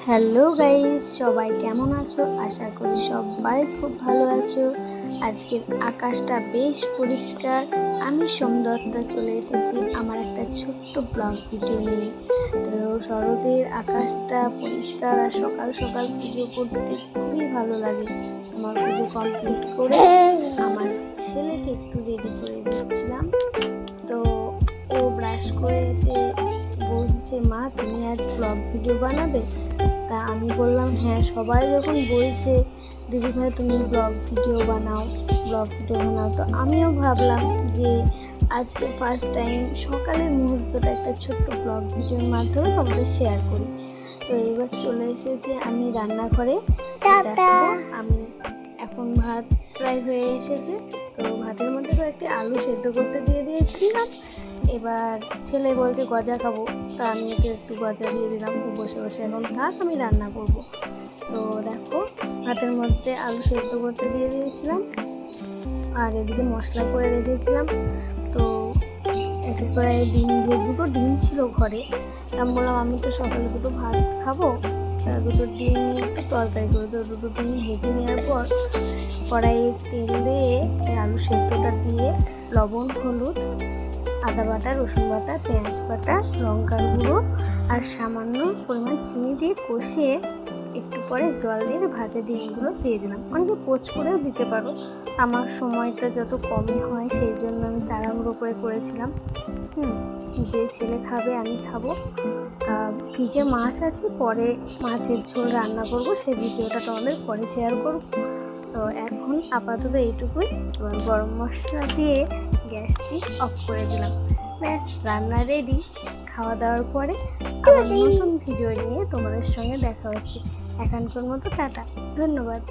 Hello guys, সবাই কেমন আছো? আশা করি সবাই খুব ভালো আছো। আজকের আকাশটা বেশ পরিষ্কার। আমি সোমদত্তা চলে এসেছি আমার একটা ছোট্ট ব্লগ ভিডিও নিয়ে। তো শরতের আকাশটা পরিষ্কার আর সকাল সকাল পুজো করতে খুবই ভালো লাগে। আমার পুজো কমপ্লিট করে আমার ছেলেকে একটু রেডি করে দিচ্ছিলাম। তো ও ব্রাশ করে এসে বলছে, মা তুমি আজ ব্লগ ভিডিও বানাবে? তা আমি বললাম হ্যাঁ, সবাই যখন বলছে দিদিভাই তুমি ব্লগ ভিডিও বানাও। তো আমিও ভাবলাম যে আজকে ফার্স্ট টাইম সকালের মুহূর্তটা একটা ছোট্ট ব্লগ ভিডিওর মাধ্যমে তোমাদের শেয়ার করি। তো এবার চলে এসেছে আমি রান্নাঘরে। দেখো আমি এখন ভাত প্রায় হয়ে এসেছে। তো ভাতের মধ্যে কয়েকটি আলু সেদ্ধ করতে দিয়ে দিয়েছিলাম। এবার ছেলে বলছে গজা খাবো, তা আমি ওকে একটু গজা দিয়ে দিলাম। ও বসে বসে এখন থাক, আমি রান্না করব। তো দেখো ভাতের মধ্যে আলু সেদ্ধ করতে দিয়ে দিয়েছিলাম আর এদিকে মশলা করে রেখেছিলাম। তো একে করে ডিম দিয়ে, দুটো ডিম ছিল ঘরে। আমি বললাম আমি তো সকালে দুটো ভাত খাবো, তা দুটো ডিম নিয়ে একটু তরকারি করে। তো দুটো ডিম ভেজে নেওয়ার পর কড়াইয়ে তেল দিয়ে আলু সেদ্ধটা দিয়ে লবণ, হলুদ, আদা বাটা, রসুন বাটা, পেঁয়াজ বাটা, লঙ্কার গুঁড়ো আর সামান্য পরিমাণ চিনি দিয়ে কষিয়ে একটু পরে জল দিয়ে ভাজা ডিমগুলো দিয়ে দিলাম। অনেকে পোচ করেও দিতে পারো। আমার সময়টা যত কমই হয় সেই জন্য আমি তাড়াহুড়ো করে করেছিলাম। যে ছেলে খাবে আমি খাবো। ফ্রিজে মাছ আছে, পরে মাছের ঝোল রান্না করব, সেই ভিডিওটা তোমাদের পরে শেয়ার করব। তো এখন আপাতত এইটুকুই। এবার গরম মশলা দিয়ে গ্যাসটি অফ করে দিলাম। ব্যাস, রান্না রেডি। খাওয়া দাওয়ার পরে আবার নতুন ভিডিও নিয়ে তোমাদের সঙ্গে দেখা হচ্ছে। এখনকার মতো টাটা, ধন্যবাদ।